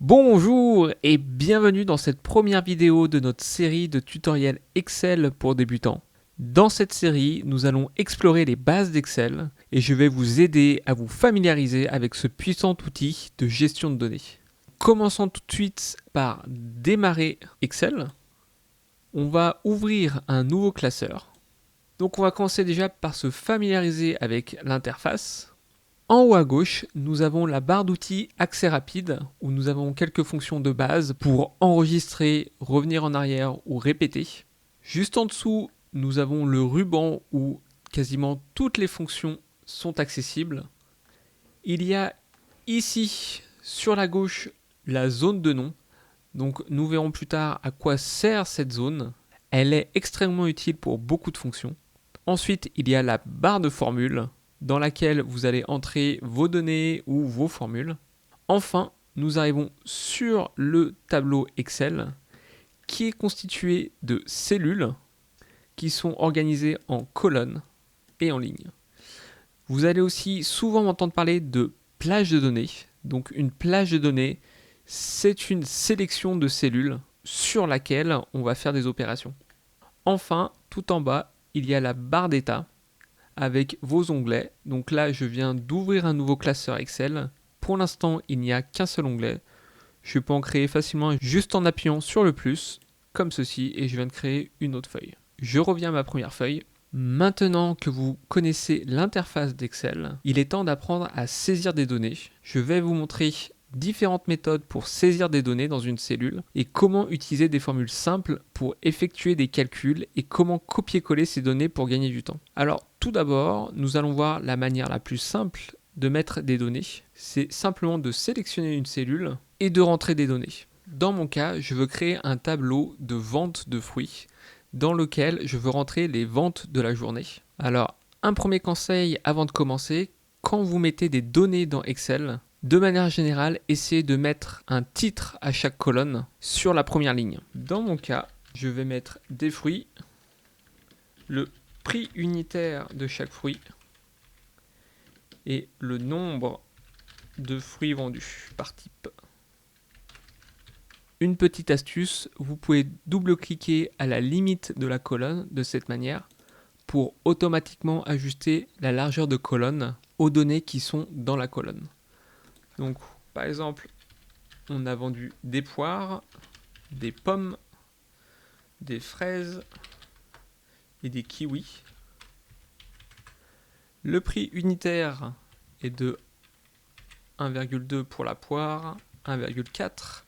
Bonjour et bienvenue dans cette première vidéo de notre série de tutoriels Excel pour débutants. Dans cette série, nous allons explorer les bases d'Excel et je vais vous aider à vous familiariser avec ce puissant outil de gestion de données. Commençons tout de suite par démarrer Excel. On va ouvrir un nouveau classeur. Donc on va commencer déjà par se familiariser avec l'interface. En haut à gauche, nous avons la barre d'outils accès rapide où nous avons quelques fonctions de base pour enregistrer, revenir en arrière ou répéter. Juste en dessous, nous avons le ruban où quasiment toutes les fonctions sont accessibles. Il y a ici sur la gauche la zone de nom. Donc nous verrons plus tard à quoi sert cette zone. Elle est extrêmement utile pour beaucoup de fonctions. Ensuite, il y a la barre de formule dans laquelle vous allez entrer vos données ou vos formules. Enfin, nous arrivons sur le tableau Excel qui est constitué de cellules qui sont organisées en colonnes et en lignes. Vous allez aussi souvent m'entendre parler de plage de données. Donc une plage de données, c'est une sélection de cellules sur laquelle on va faire des opérations. Enfin, tout en bas, il y a la barre d'état avec vos onglets. Donc là, je viens d'ouvrir un nouveau classeur Excel. Pour l'instant, il n'y a qu'un seul onglet. Je peux en créer facilement juste en appuyant sur le plus, comme ceci, et je viens de créer une autre feuille. Je reviens à ma première feuille. Maintenant que vous connaissez l'interface d'Excel, il est temps d'apprendre à saisir des données. Je vais vous montrer différentes méthodes pour saisir des données dans une cellule et comment utiliser des formules simples pour effectuer des calculs et comment copier-coller ces données pour gagner du temps. Alors tout d'abord, nous allons voir la manière la plus simple de mettre des données. C'est simplement de sélectionner une cellule et de rentrer des données. Dans mon cas, je veux créer un tableau de vente de fruits dans lequel je veux rentrer les ventes de la journée. Alors, un premier conseil avant de commencer, quand vous mettez des données dans Excel, de manière générale, essayez de mettre un titre à chaque colonne sur la première ligne. Dans mon cas, je vais mettre des fruits, le prix unitaire de chaque fruit et le nombre de fruits vendus par type. Une petite astuce, vous pouvez double-cliquer à la limite de la colonne de cette manière pour automatiquement ajuster la largeur de colonne aux données qui sont dans la colonne. Donc, par exemple, on a vendu des poires, des pommes, des fraises et des kiwis. Le prix unitaire est de 1,2 pour la poire, 1,4.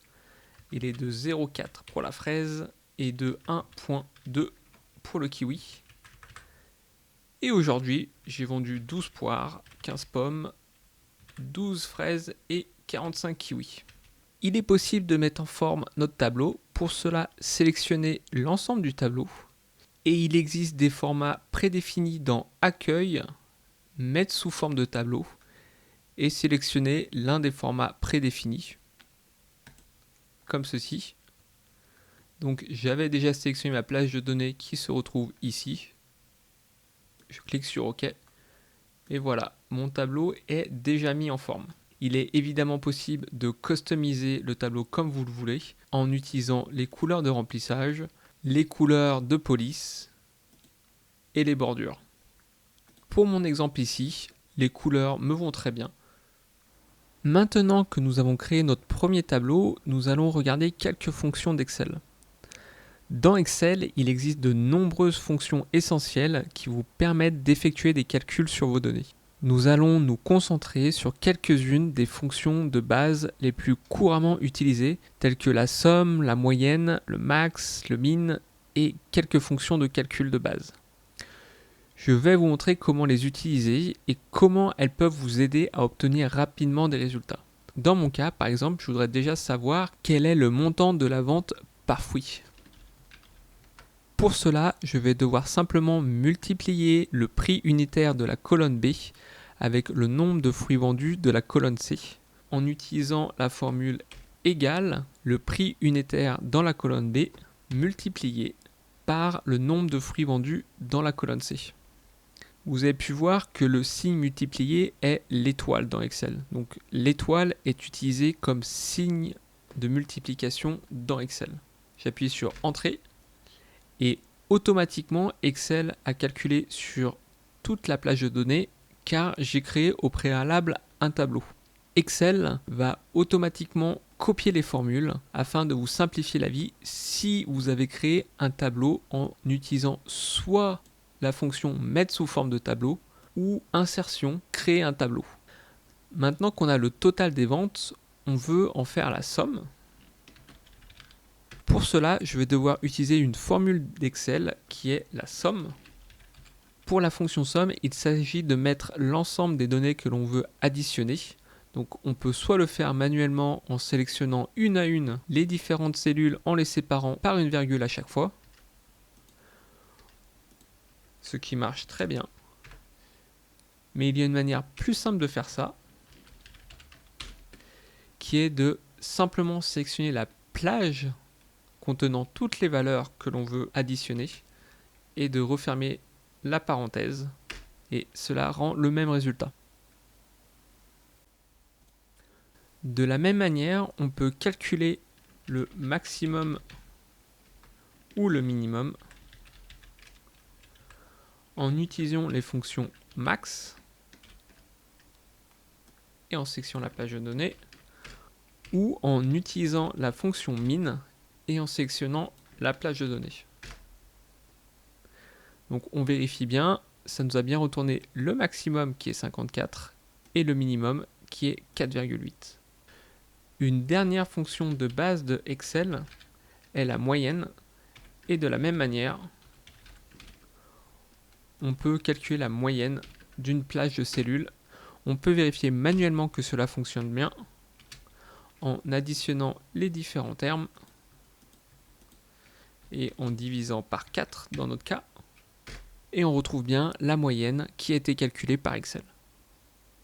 Il est de 0,4 pour la fraise et de 1,2 pour le kiwi. Et aujourd'hui, j'ai vendu 12 poires, 15 pommes, 12 fraises et 45 kiwis. Il est possible de mettre en forme notre tableau. Pour cela, sélectionnez l'ensemble du tableau. Et il existe des formats prédéfinis dans Accueil, Mettre sous forme de tableau, et sélectionnez l'un des formats prédéfinis, comme ceci. Donc j'avais déjà sélectionné ma plage de données qui se retrouve ici. Je clique sur OK. Et voilà, mon tableau est déjà mis en forme. Il est évidemment possible de customiser le tableau comme vous le voulez en utilisant les couleurs de remplissage, les couleurs de police et les bordures. Pour mon exemple ici, les couleurs me vont très bien. Maintenant que nous avons créé notre premier tableau, nous allons regarder quelques fonctions d'Excel. Dans Excel, il existe de nombreuses fonctions essentielles qui vous permettent d'effectuer des calculs sur vos données. Nous allons nous concentrer sur quelques-unes des fonctions de base les plus couramment utilisées, telles que la somme, la moyenne, le max, le min et quelques fonctions de calcul de base. Je vais vous montrer comment les utiliser et comment elles peuvent vous aider à obtenir rapidement des résultats. Dans mon cas, par exemple, je voudrais déjà savoir quel est le montant de la vente par fruit. Pour cela, je vais devoir simplement multiplier le prix unitaire de la colonne B avec le nombre de fruits vendus de la colonne C en utilisant la formule égale le prix unitaire dans la colonne B multiplié par le nombre de fruits vendus dans la colonne C. Vous avez pu voir que le signe multiplié est l'étoile dans Excel. Donc l'étoile est utilisée comme signe de multiplication dans Excel. J'appuie sur Entrée et automatiquement Excel a calculé sur toute la plage de données car j'ai créé au préalable un tableau. Excel va automatiquement copier les formules afin de vous simplifier la vie si vous avez créé un tableau en utilisant soit la fonction mettre sous forme de tableau ou insertion créer un tableau. Maintenant qu'on a le total des ventes, on veut en faire la somme. Pour cela, je vais devoir utiliser une formule d'Excel qui est la somme. Pour la fonction somme, il s'agit de mettre l'ensemble des données que l'on veut additionner. Donc on peut soit le faire manuellement en sélectionnant une à une les différentes cellules en les séparant par une virgule à chaque fois. Ce qui marche très bien. Mais il y a une manière plus simple de faire ça, qui est de simplement sélectionner la plage contenant toutes les valeurs que l'on veut additionner et de refermer la parenthèse et cela rend le même résultat. De la même manière, on peut calculer le maximum ou le minimum en utilisant les fonctions max et en sélectionnant la plage de données ou en utilisant la fonction min et en sélectionnant la plage de données. Donc on vérifie bien, ça nous a bien retourné le maximum qui est 54 et le minimum qui est 4,8. Une dernière fonction de base de Excel est la moyenne et de la même manière, on peut calculer la moyenne d'une plage de cellules. On peut vérifier manuellement que cela fonctionne bien en additionnant les différents termes et en divisant par 4 dans notre cas. Et on retrouve bien la moyenne qui a été calculée par Excel.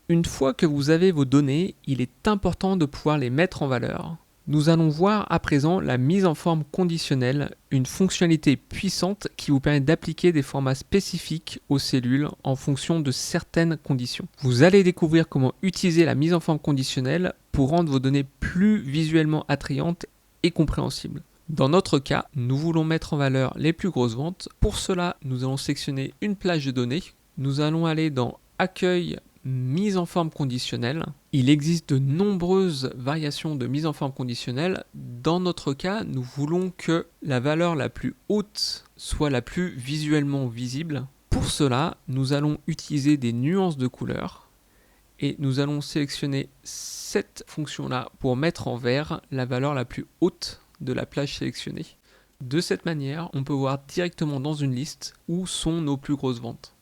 Une fois que vous avez vos données, il est important de pouvoir les mettre en valeur. Nous allons voir à présent la mise en forme conditionnelle, une fonctionnalité puissante qui vous permet d'appliquer des formats spécifiques aux cellules en fonction de certaines conditions. Vous allez découvrir comment utiliser la mise en forme conditionnelle pour rendre vos données plus visuellement attrayantes et compréhensibles. Dans notre cas, nous voulons mettre en valeur les plus grosses ventes. Pour cela, nous allons sélectionner une plage de données. Nous allons aller dans Accueil, mise en forme conditionnelle. Il existe de nombreuses variations de mise en forme conditionnelle. Dans notre cas, nous voulons que la valeur la plus haute soit la plus visuellement visible. Pour cela, nous allons utiliser des nuances de couleurs et nous allons sélectionner cette fonction-là pour mettre en vert la valeur la plus haute de la plage sélectionnée. De cette manière, on peut voir directement dans une liste où sont nos plus grosses ventes.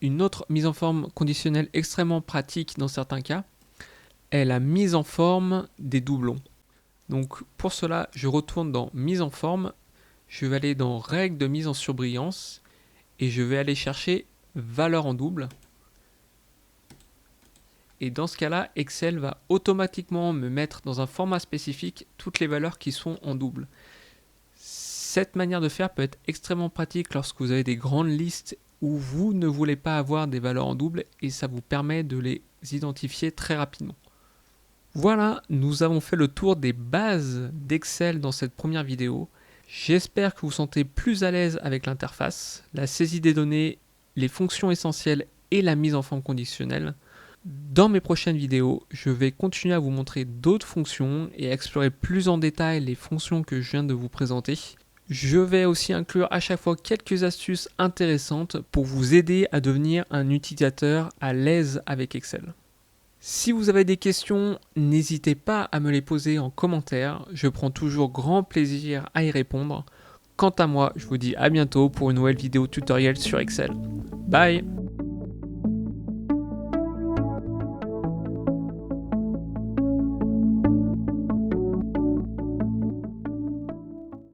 Une autre mise en forme conditionnelle extrêmement pratique dans certains cas est la mise en forme des doublons. Donc pour cela, je retourne dans mise en forme, je vais aller dans règles de mise en surbrillance et je vais aller chercher valeur en double. Et dans ce cas-là, Excel va automatiquement me mettre dans un format spécifique toutes les valeurs qui sont en double. Cette manière de faire peut être extrêmement pratique lorsque vous avez des grandes listes où vous ne voulez pas avoir des valeurs en double et ça vous permet de les identifier très rapidement. Voilà, nous avons fait le tour des bases d'Excel dans cette première vidéo. J'espère que vous vous sentez plus à l'aise avec l'interface, la saisie des données, les fonctions essentielles et la mise en forme conditionnelle. Dans mes prochaines vidéos, je vais continuer à vous montrer d'autres fonctions et à explorer plus en détail les fonctions que je viens de vous présenter. Je vais aussi inclure à chaque fois quelques astuces intéressantes pour vous aider à devenir un utilisateur à l'aise avec Excel. Si vous avez des questions, n'hésitez pas à me les poser en commentaire, je prends toujours grand plaisir à y répondre. Quant à moi, je vous dis à bientôt pour une nouvelle vidéo tutoriel sur Excel. Bye!